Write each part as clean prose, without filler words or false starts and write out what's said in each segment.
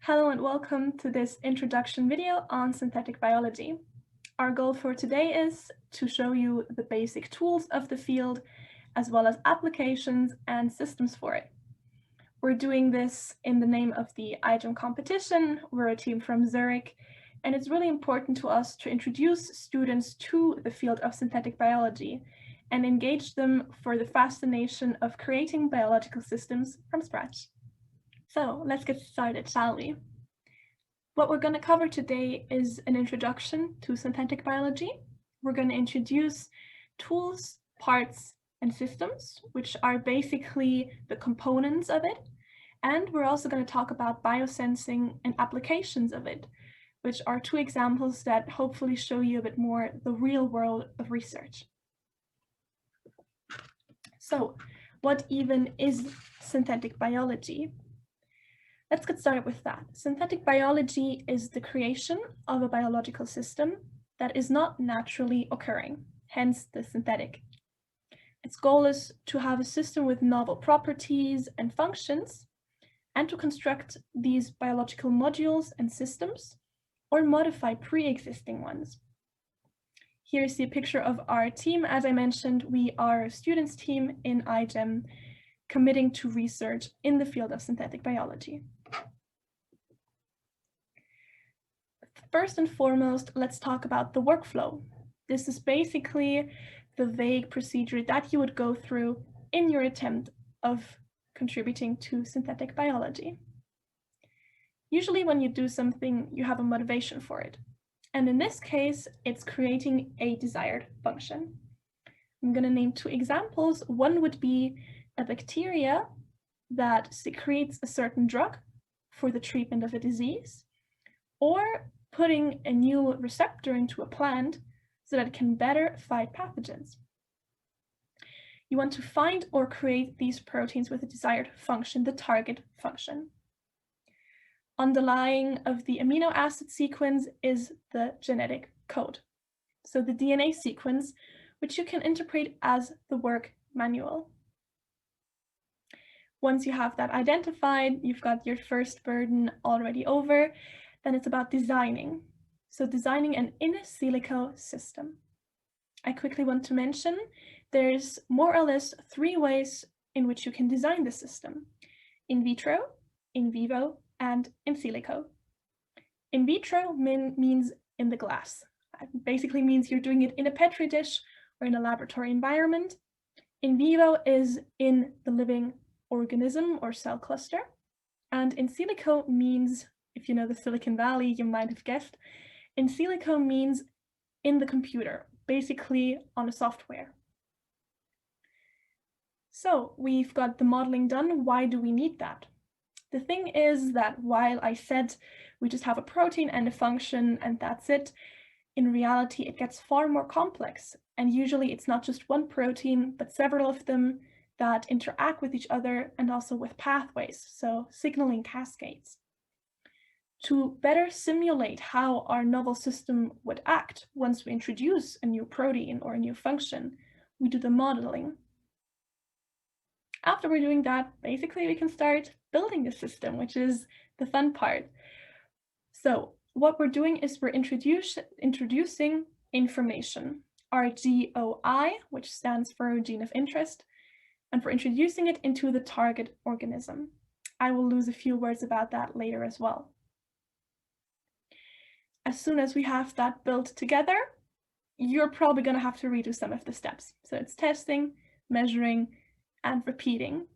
Hello and welcome to this introduction video on synthetic biology. Our goal for today is to show you the basic tools of the field, as well as applications and systems for it. We're doing this in the name of the iGEM competition. We're a team from Zurich, and it's really important to us to introduce students to the field of synthetic biology and engage them for the fascination of creating biological systems from scratch. So let's get started, shall we? What we're going to cover today is an introduction to synthetic biology. We're going to introduce tools, parts, and systems, which are basically the components of it. And we're also going to talk about biosensing and applications of it, which are two examples that hopefully show you a bit more the real world of research. So, what even is synthetic biology? Let's get started with that. Synthetic biology is the creation of a biological system that is not naturally occurring, hence the synthetic. Its goal is to have a system with novel properties and functions, and to construct these biological modules and systems, or modify pre-existing ones. Here is the picture of our team. As I mentioned, we are a students team in iGEM, committing to research in the field of synthetic biology. First and foremost, let's talk about the workflow. This is basically the vague procedure that you would go through in your attempt of contributing to synthetic biology. Usually when you do something, you have a motivation for it. And in this case, it's creating a desired function. I'm going to name two examples. One would be a bacteria that secretes a certain drug for the treatment of a disease, or putting a new receptor into a plant so that it can better fight pathogens. You want to find or create these proteins with a desired function, the target function. Underlying of the amino acid sequence is the genetic code, so the DNA sequence, which you can interpret as the work manual. Once you have that identified, you've got your first burden already over, then it's about designing. So designing an in silico system. I quickly want to mention there's more or less three ways in which you can design the system: in vitro, in vivo, and in silico. In vitro means in the glass. It basically means you're doing it in a petri dish or in a laboratory environment. In vivo is in the living organism or cell cluster. And in silico means, if you know the Silicon Valley, you might have guessed, in silico means in the computer, basically on a software. So we've got the modeling done. Why do we need that? The thing is that while I said we just have a protein and a function and that's it, in reality it gets far more complex. And usually it's not just one protein, but several of them that interact with each other and also with pathways, so signaling cascades. To better simulate how our novel system would act once we introduce a new protein or a new function, we do the modeling. After we're doing that, basically we can start building the system, which is the fun part. So what we're doing is we're introducing information, our GOI, which stands for gene of interest, and for introducing it into the target organism. I will lose a few words about that later as well. As soon as we have that built together, you're probably going to have to redo some of the steps. So it's testing, measuring, and repeating.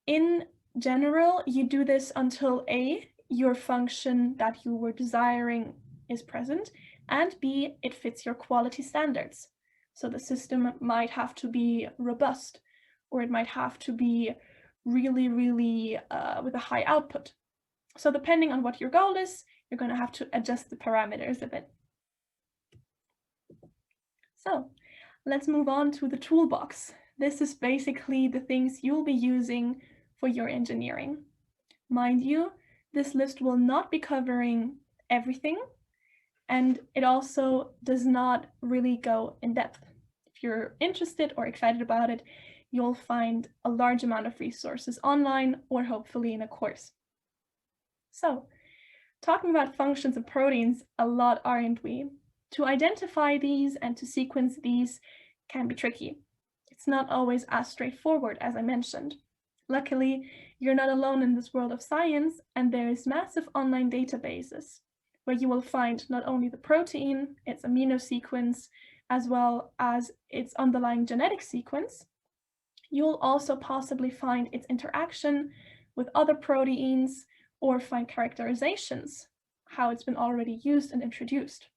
In general, you do this until A, your function that you were desiring is present, and B, it fits your quality standards. So the system might have to be robust, or it might have to be really with a high output. So depending on what your goal is, you're going to have to adjust the parameters a bit. So let's move on to the toolbox. This is basically the things you'll be using for your engineering. Mind you, this list will not be covering everything, and it also does not really go in depth. If you're interested or excited about it, you'll find a large amount of resources online or hopefully in a course. So, talking about functions of proteins a lot, aren't we? To identify these and to sequence these can be tricky. It's not always as straightforward as I mentioned. Luckily, you're not alone in this world of science, and there's massive online databases where you will find not only the protein, its amino sequence, as well as its underlying genetic sequence. You'll also possibly find its interaction with other proteins or find characterizations, how it's been already used and introduced.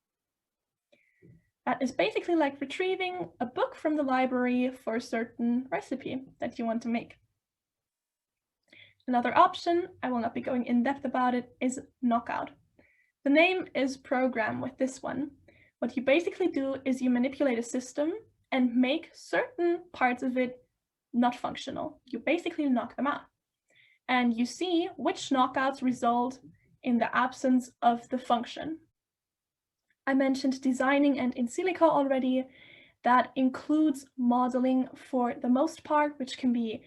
That is basically like retrieving a book from the library for a certain recipe that you want to make. Another option, I will not be going in depth about it, is knockout. The name is program with this one. What you basically do is you manipulate a system and make certain parts of it not functional. You basically knock them out. And you see which knockouts result in the absence of the function. I mentioned designing and in silico already. That includes modeling for the most part, which can be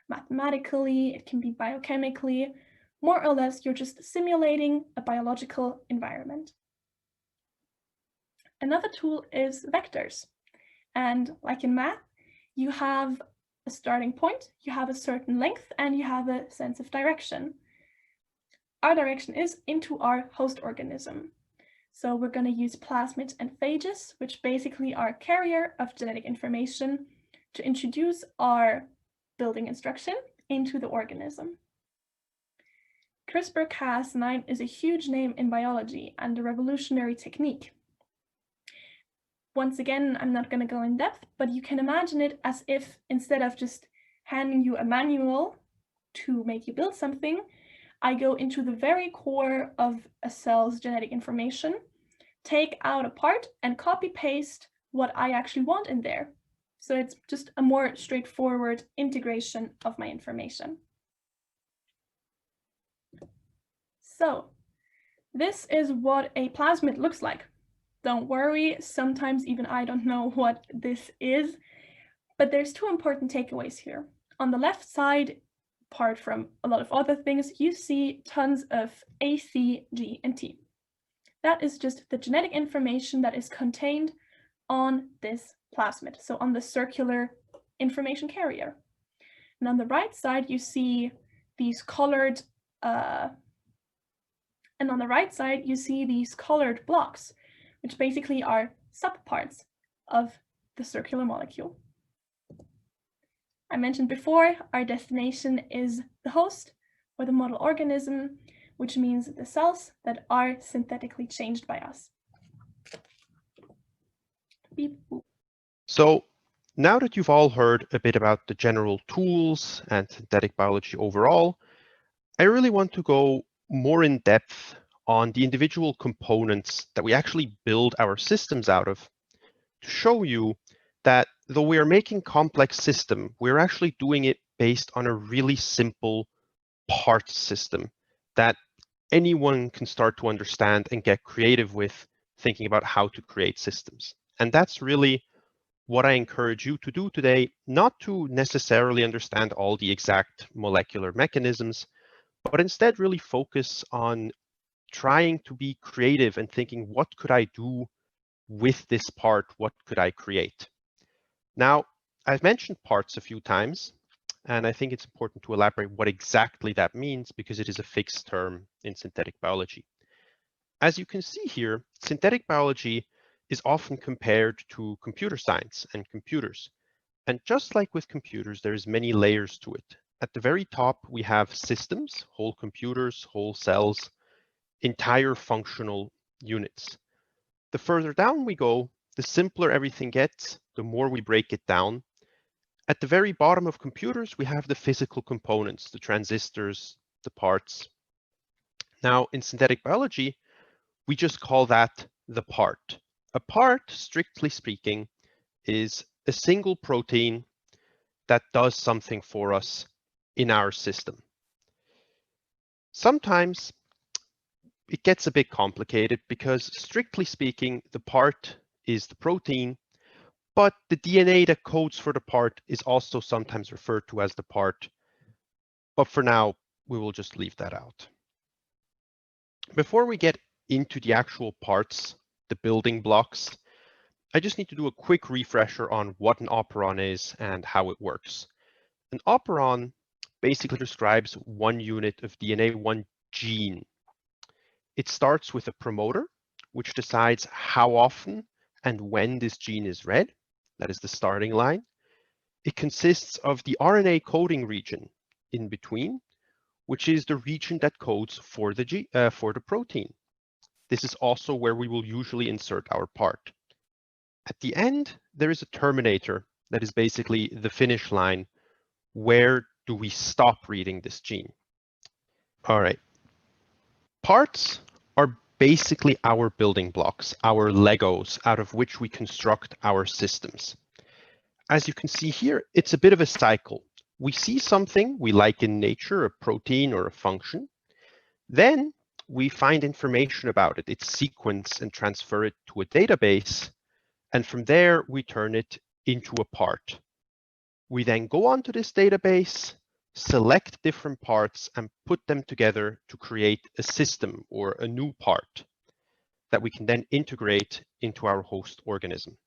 mathematically, it can be biochemically. More or less, you're just simulating a biological environment. Another tool is vectors. And like in math, you have a starting point, you have a certain length, and you have a sense of direction. Our direction is into our host organism. So we're going to use plasmids and phages, which basically are a carrier of genetic information, to introduce our building instruction into the organism. CRISPR-Cas9 is a huge name in biology and a revolutionary technique. Once again, I'm not going to go in depth, but you can imagine it as if instead of just handing you a manual to make you build something, I go into the very core of a cell's genetic information, take out a part and copy paste what I actually want in there. So it's just a more straightforward integration of my information. So this is what a plasmid looks like. Don't worry, sometimes even I don't know what this is, but there's two important takeaways here. On the left side, apart from a lot of other things, you see tons of A, C, G, and T. That is just the genetic information that is contained on this plasmid, so on the circular information carrier. And on the right side, you see these colored, blocks, which basically are subparts of the circular molecule. I mentioned before, our destination is the host or the model organism, which means the cells that are synthetically changed by us. Beep, boop. So now that you've all heard a bit about the general tools and synthetic biology overall, I really want to go more in depth on the individual components that we actually build our systems out of, to show you that though we are making complex system, we're actually doing it based on a really simple part system that anyone can start to understand and get creative with, thinking about how to create systems. And that's really what I encourage you to do today, not to necessarily understand all the exact molecular mechanisms, but instead really focus on trying to be creative and thinking, what could I do with this part? What could I create? Now, I've mentioned parts a few times, and I think it's important to elaborate what exactly that means, because it is a fixed term in synthetic biology. As you can see here, synthetic biology is often compared to computer science and computers. And just like with computers, there's many layers to it. At the very top, we have systems, whole computers, whole cells, entire functional units. The further down we go, the simpler everything gets, the more we break it down. At the very bottom of computers, we have the physical components, the transistors, the parts. Now, in synthetic biology, we just call that the part. A part, strictly speaking, is a single protein that does something for us in our system. Sometimes it gets a bit complicated because, strictly speaking, the part is the protein, but the DNA that codes for the part is also sometimes referred to as the part. But for now, we will just leave that out. Before we get into the actual parts, the building blocks, I just need to do a quick refresher on what an operon is and how it works. An operon basically describes one unit of DNA, one gene. It starts with a promoter, which decides how often and when this gene is read. That is the starting line. It consists of the RNA coding region in between, which is the region that codes for the protein. This is also where we will usually insert our part. At the end, there is a terminator that is basically the finish line. Where do we stop reading this gene? All right. Parts are basically our building blocks, our Legos, out of which we construct our systems. As you can see here, it's a bit of a cycle. We see something we like in nature, a protein or a function. Then we find information about it, its sequence, and transfer it to a database. And from there, we turn it into a part. We then go onto this database, select different parts, and put them together to create a system or a new part that we can then integrate into our host organism.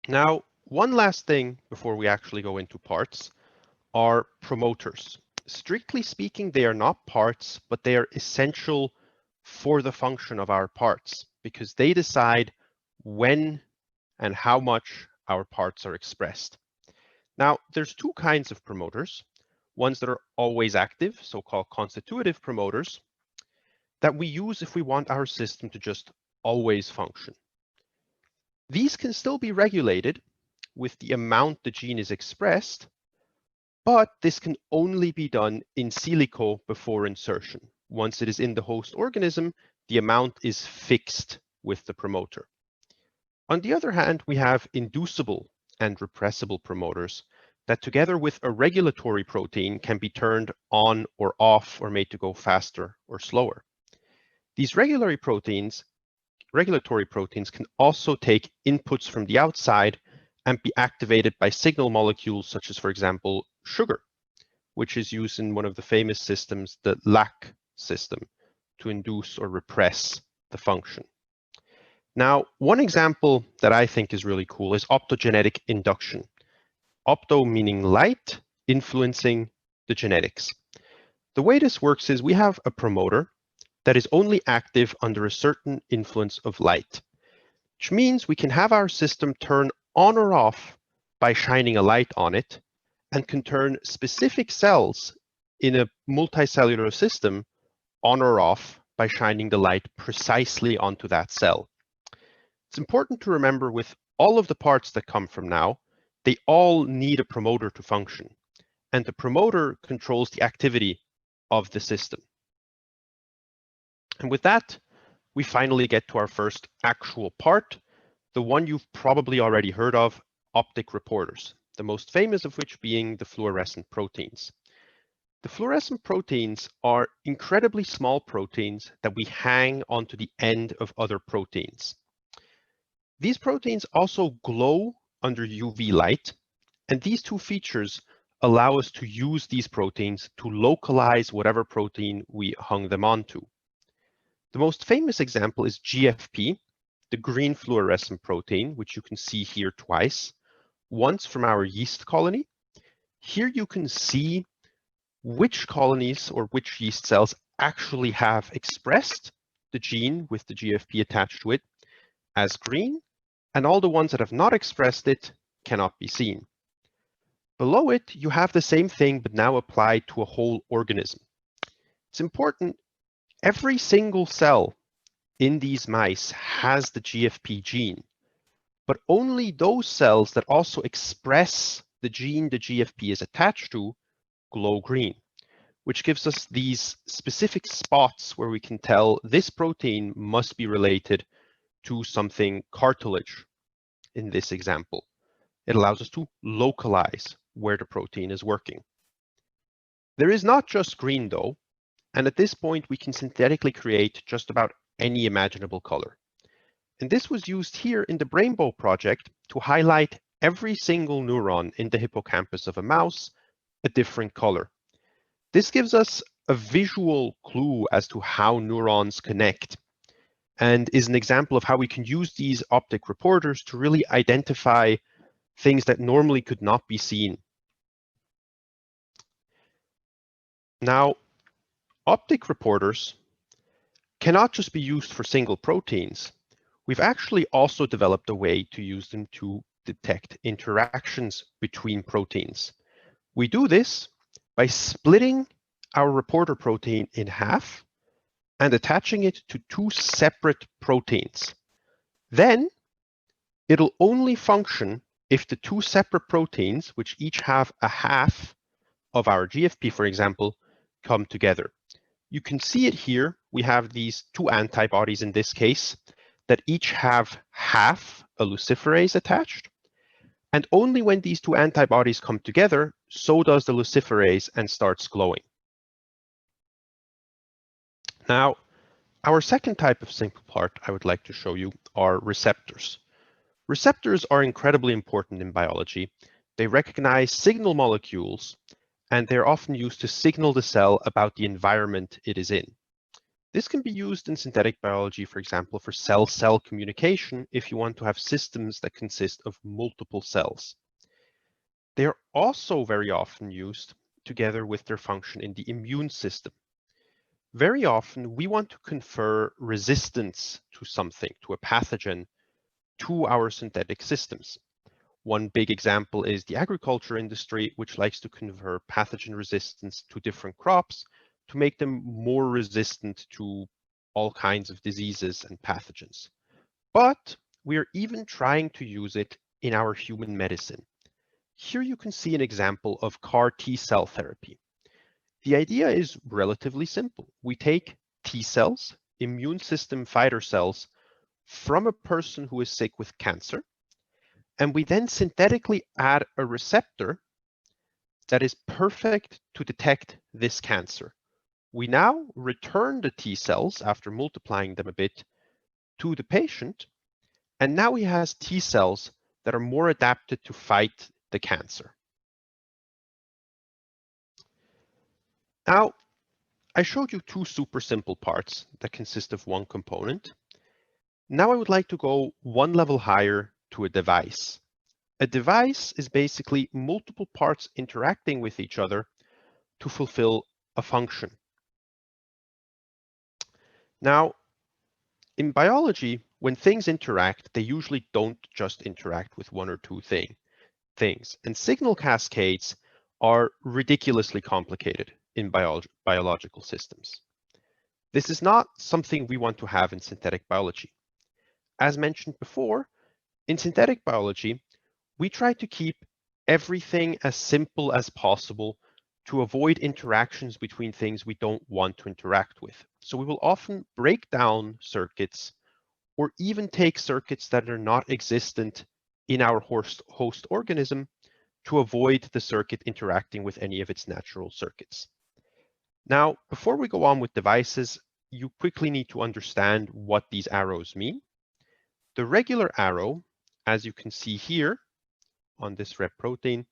Now, one last thing before we actually go into parts are promoters. Strictly speaking, they are not parts, but they are essential for the function of our parts because they decide when and how much our parts are expressed. Now, there's two kinds of promoters, ones that are always active, so-called constitutive promoters, that we use if we want our system to just always function. These can still be regulated with the amount the gene is expressed, but this can only be done in silico before insertion. Once it is in the host organism, the amount is fixed with the promoter. On the other hand, we have inducible and repressible promoters that together with a regulatory protein can be turned on or off or made to go faster or slower. These regulatory proteins can also take inputs from the outside and be activated by signal molecules such as, for example, sugar, which is used in one of the famous systems, the LAC system, to induce or repress the function. Now, one example that I think is really cool is optogenetic induction. Opto meaning light, influencing the genetics. The way this works is we have a promoter that is only active under a certain influence of light, which means we can have our system turn on or off by shining a light on it and can turn specific cells in a multicellular system on or off by shining the light precisely onto that cell. It's important to remember with all of the parts that come from now, they all need a promoter to function, and the promoter controls the activity of the system. And with that, we finally get to our first actual part, the one you've probably already heard of, optic reporters, the most famous of which being the fluorescent proteins. The fluorescent proteins are incredibly small proteins that we hang onto the end of other proteins. These proteins also glow under UV light, and these two features allow us to use these proteins to localize whatever protein we hung them onto. The most famous example is GFP, the green fluorescent protein, which you can see here twice, once from our yeast colony. Here you can see which colonies or which yeast cells actually have expressed the gene with the GFP attached to it as green, and all the ones that have not expressed it cannot be seen. Below it, you have the same thing, but now applied to a whole organism. It's important, every single cell in these mice has the GFP gene, but only those cells that also express the gene the GFP is attached to glow green, which gives us these specific spots where we can tell this protein must be related to something cartilage in this example. It allows us to localize where the protein is working. There is not just green though, and at this point we can synthetically create just about any imaginable color. And this was used here in the Brainbow project to highlight every single neuron in the hippocampus of a mouse a different color. This gives us a visual clue as to how neurons connect and is an example of how we can use these optic reporters to really identify things that normally could not be seen. Now, optic reporters cannot just be used for single proteins. We've actually also developed a way to use them to detect interactions between proteins. We do this by splitting our reporter protein in half and attaching it to two separate proteins. Then it'll only function if the two separate proteins, which each have a half of our GFP, for example, come together. You can see it here. We have these two antibodies in this case that each have half a luciferase attached. And only when these two antibodies come together, so does the luciferase and starts glowing. Now, our second type of simple part I would like to show you are receptors. Receptors are incredibly important in biology. They recognize signal molecules, and they're often used to signal the cell about the environment it is in. This can be used in synthetic biology, for example, for cell-cell communication if you want to have systems that consist of multiple cells. They are also very often used together with their function in the immune system. Very often, we want to confer resistance to something, to a pathogen, to our synthetic systems. One big example is the agriculture industry, which likes to confer pathogen resistance to different crops to make them more resistant to all kinds of diseases and pathogens. But we are even trying to use it in our human medicine. Here you can see an example of CAR T-cell therapy. The idea is relatively simple. We take T cells, immune system fighter cells, from a person who is sick with cancer, and we then synthetically add a receptor that is perfect to detect this cancer. We now return the T cells after multiplying them a bit to the patient, and now he has T cells that are more adapted to fight the cancer. Now, I showed you two super simple parts that consist of one component. Now I would like to go one level higher to a device. A device is basically multiple parts interacting with each other to fulfill a function. Now, in biology, when things interact, they usually don't just interact with one or two things. And signal cascades are ridiculously complicated in biological systems. This is not something we want to have in synthetic biology. As mentioned before, in synthetic biology, we try to keep everything as simple as possible to avoid interactions between things we don't want to interact with. So we will often break down circuits or even take circuits that are not existent in our host organism to avoid the circuit interacting with any of its natural circuits. Now, before we go on with devices, you quickly need to understand what these arrows mean. The regular arrow, as you can see here on this red protein,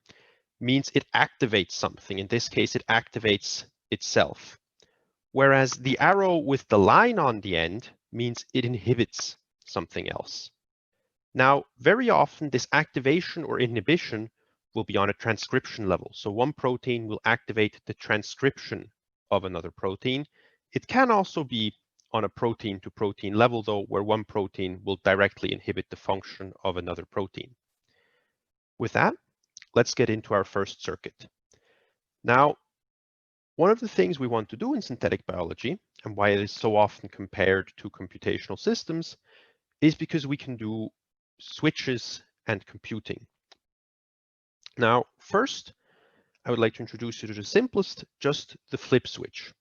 means it activates something. In this case, it activates itself. Whereas the arrow with the line on the end means it inhibits something else. Now, very often this activation or inhibition will be on a transcription level. So one protein will activate the transcription of another protein. It can also be on a protein to protein level though, where one protein will directly inhibit the function of another protein. With that, let's get into our first circuit. Now, one of the things we want to do in synthetic biology, and why it is so often compared to computational systems, is because we can do switches and computing. Now, first, I would like to introduce you to the simplest, just the flip switch.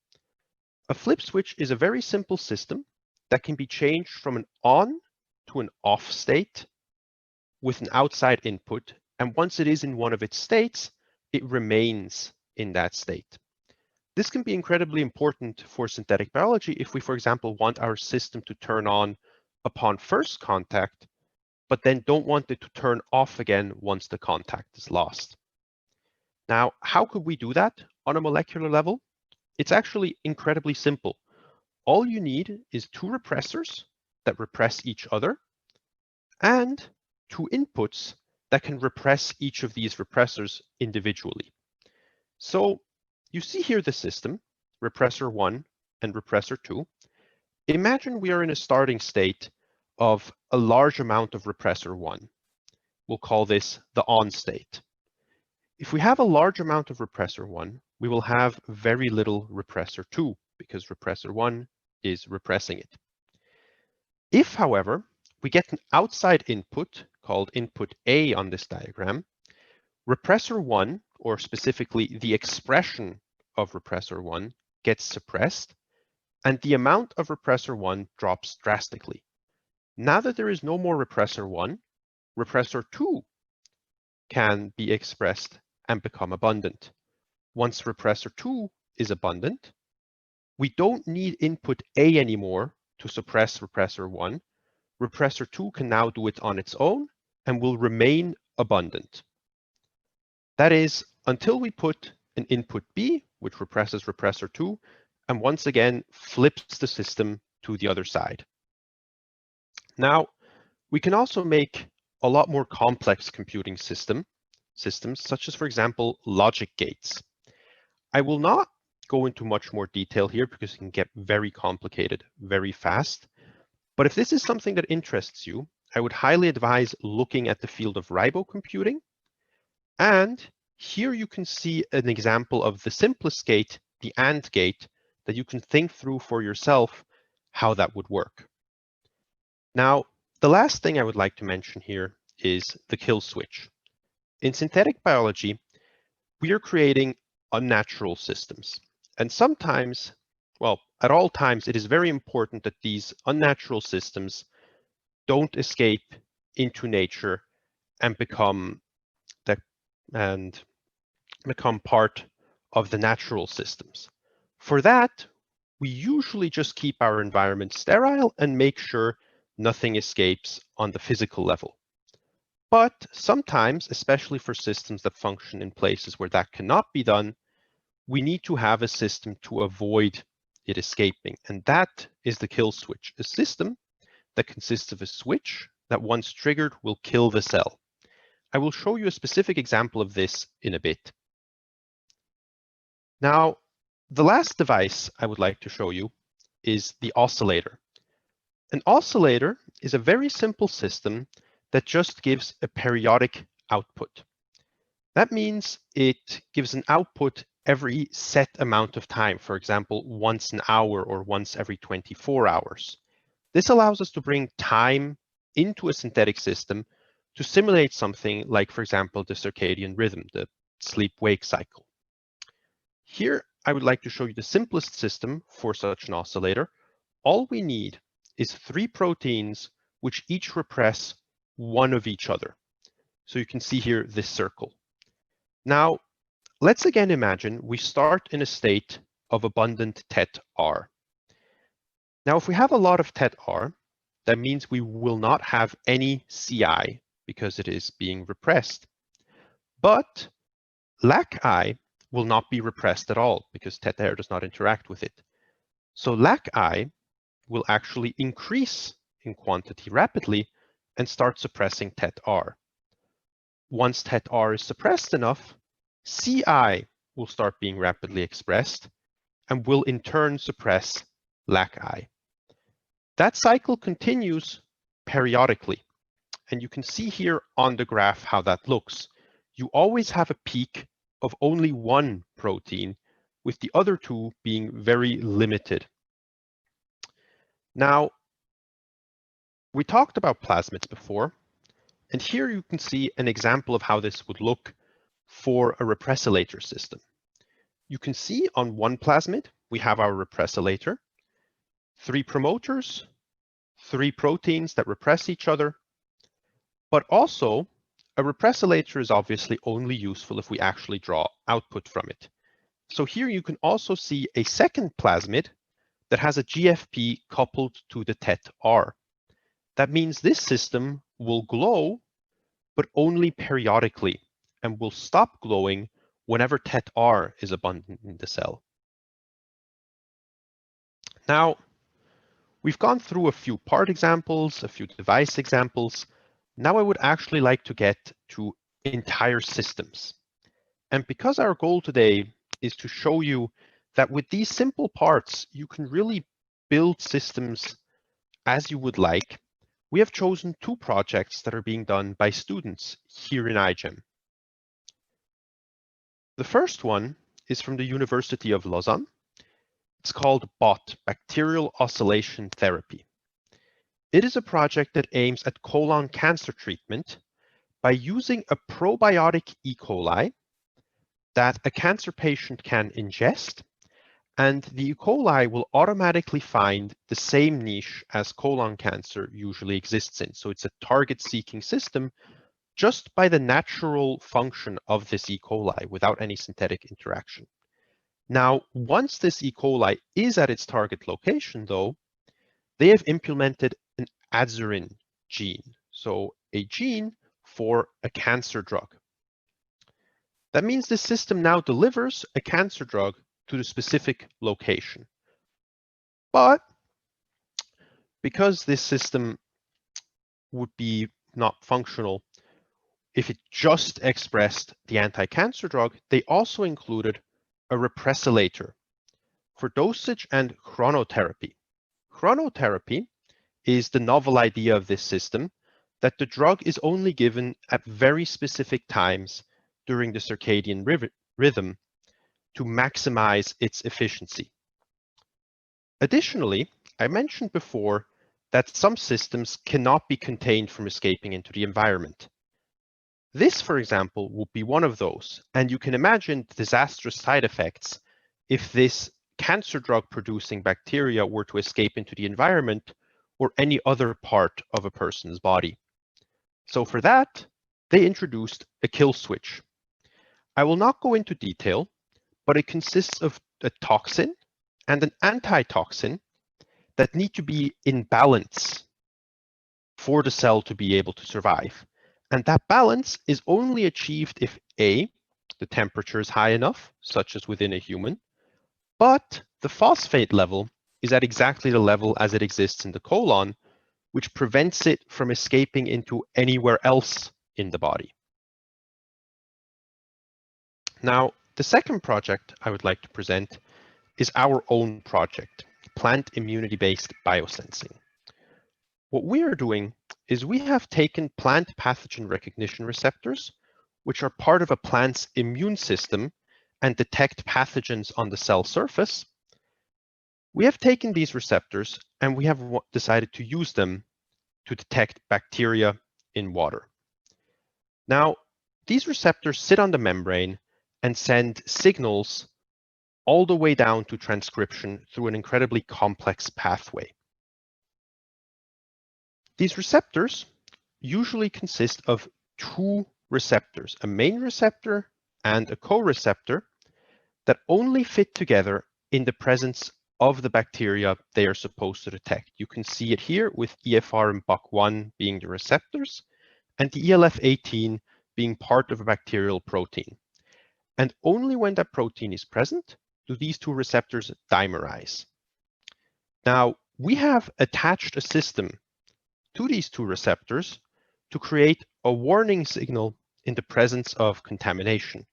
A flip switch is a very simple system that can be changed from an on to an off state with an outside input. And once it is in one of its states, it remains in that state. This can be incredibly important for synthetic biology if we, for example, want our system to turn on upon first contact, but then don't want it to turn off again once the contact is lost. Now, how could we do that on a molecular level? it's actually incredibly simple. All you need is two repressors that repress each other and two inputs that can repress each of these repressors individually. So you see here the system, repressor 1 and repressor 2. Imagine we are in a starting state of a large amount of repressor 1. We'll call this the on state. If we have a large amount of repressor 1, we will have very little repressor 2 because repressor 1 is repressing it. If, however, we get an outside input called input A on this diagram, repressor 1, or specifically the expression of repressor 1, gets suppressed, and the amount of repressor 1 drops drastically. Now that there is no more repressor 1, repressor 2 can be expressed and become abundant. Once repressor 2 is abundant, we don't need input A anymore to suppress repressor 1. Repressor 2 can now do it on its own and will remain abundant. That is, until we put an input B, which represses repressor 2, and once again flips the system to the other side. Now, we can also make a lot more complex computing systems, such as, for example, logic gates. I will not go into much more detail here because it can get very complicated very fast. But if this is something that interests you, I would highly advise looking at the field of ribocomputing. And here you can see an example of the simplest gate, the AND gate, that you can think through for yourself how that would work. Now, the last thing I would like to mention here is the kill switch. In synthetic biology, we are creating unnatural systems. And sometimes, well, at all times, it is very important that these unnatural systems don't escape into nature and become part of the natural systems. For that, we usually just keep our environment sterile and make sure nothing escapes on the physical level. But sometimes, especially for systems that function in places where that cannot be done, we need to have a system to avoid it escaping. And that is the kill switch, a system that consists of a switch that once triggered will kill the cell. I will show you a specific example of this in a bit. Now, the last device I would like to show you is the oscillator. An oscillator is a very simple system that just gives a periodic output. That means it gives an output every set amount of time, for example, once an hour or once every 24 hours. This allows us to bring time into a synthetic system to simulate something like, for example, the circadian rhythm, the sleep-wake cycle. Here, I would like to show you the simplest system for such an oscillator. All we need is 3 proteins which each repress one of each other. So you can see here this circle. Now, let's again imagine we start in a state of abundant TET-R. Now, if we have a lot of TET-R, that means we will not have any CI because it is being repressed. But lac-I will not be repressed at all because TET-R does not interact with it. So lac-I will actually increase in quantity rapidly and start suppressing TET-R. Once TET-R is suppressed enough, CI will start being rapidly expressed and will in turn suppress lac-I. That cycle continues periodically. And you can see here on the graph how that looks. You always have a peak of only one protein, with the other two being very limited. Now, we talked about plasmids before, and here you can see an example of how this would look for a repressilator system. You can see on one plasmid, we have our repressilator, 3 promoters, 3 proteins that repress each other, but also a repressilator is obviously only useful if we actually draw output from it. So here you can also see a second plasmid that has a GFP coupled to the TET-R. That means this system will glow, but only periodically, and will stop glowing whenever TET-R is abundant in the cell. Now, we've gone through a few part examples, a few device examples. Now I would actually like to get to entire systems. And because our goal today is to show you that with these simple parts, you can really build systems as you would like, we have chosen two projects that are being done by students here in iGEM. The first one is from the University of Lausanne. It's called BOT, Bacterial Oscillation Therapy. It is a project that aims at colon cancer treatment by using a probiotic E. coli that a cancer patient can ingest, and the E. coli will automatically find the same niche as colon cancer usually exists in. So it's a target-seeking system just by the natural function of this E. coli without any synthetic interaction. Now, once this E. coli is at its target location, though, they have implemented an adzurin gene, so a gene for a cancer drug. That means the system now delivers a cancer drug to the specific location. But because this system would be not functional if it just expressed the anti-cancer drug, they also included a repressilator for dosage and chronotherapy. Chronotherapy is the novel idea of this system that the drug is only given at very specific times during the circadian rhythm to maximize its efficiency. Additionally, I mentioned before that some systems cannot be contained from escaping into the environment. This, for example, would be one of those, and you can imagine disastrous side effects if this cancer drug producing bacteria were to escape into the environment or any other part of a person's body. So for that, they introduced a kill switch. I will not go into detail, but it consists of a toxin and an antitoxin that need to be in balance for the cell to be able to survive. And that balance is only achieved if A, the temperature is high enough, such as within a human, but the phosphate level is at exactly the level as it exists in the colon, which prevents it from escaping into anywhere else in the body. Now, the second project I would like to present is our own project, plant immunity-based biosensing. What we are doing is we have taken plant pathogen recognition receptors, which are part of a plant's immune system and detect pathogens on the cell surface. We have taken these receptors and we have decided to use them to detect bacteria in water. Now, these receptors sit on the membrane and send signals all the way down to transcription through an incredibly complex pathway. These receptors usually consist of two receptors, a main receptor and a co-receptor that only fit together in the presence of the bacteria they are supposed to detect. You can see it here with EFR and BUC1 being the receptors and the ELF18 being part of a bacterial protein. And only when that protein is present do these two receptors dimerize. Now, we have attached a system to these two receptors to create a warning signal in the presence of contamination.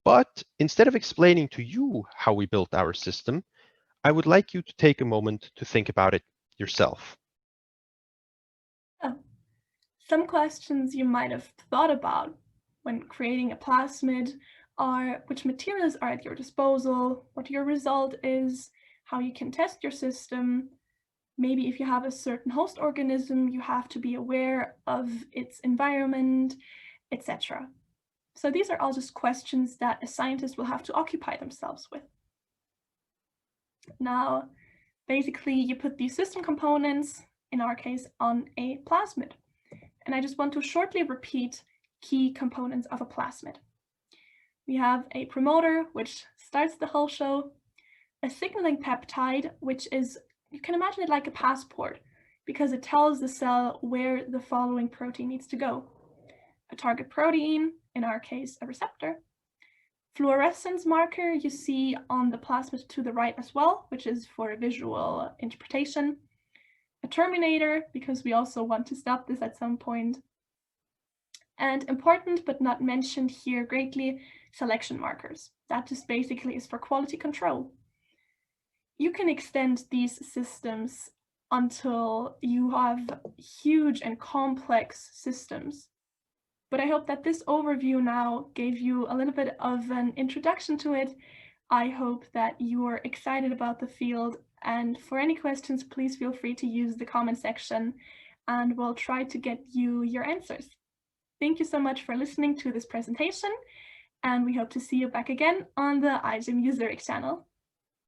But instead of explaining to you how we built our system, I would like you to take a moment to think about it yourself. Some questions you might have thought about when creating a plasmid are which materials are at your disposal, what your result is, how you can test your system. Maybe if you have a certain host organism, you have to be aware of its environment, etc. So these are all just questions that a scientist will have to occupy themselves with. Now, basically, you put these system components, in our case, on a plasmid. And I just want to shortly repeat key components of a plasmid. We have a promoter, which starts the whole show, a signaling peptide, which is, you can imagine it like a passport, because it tells the cell where the following protein needs to go. A target protein, in our case, a receptor, Fluorescence marker you see on the plasmid to the right as well, which is for visual interpretation. A terminator, because we also want to stop this at some point. And important but not mentioned here greatly, selection markers. That just basically is for quality control. You can extend these systems until you have huge and complex systems. But I hope that this overview now gave you a little bit of an introduction to it. I hope that you are excited about the field, and for any questions, please feel free to use the comment section and we'll try to get you your answers. Thank you so much for listening to this presentation, and we hope to see you back again on the iGEM User channel.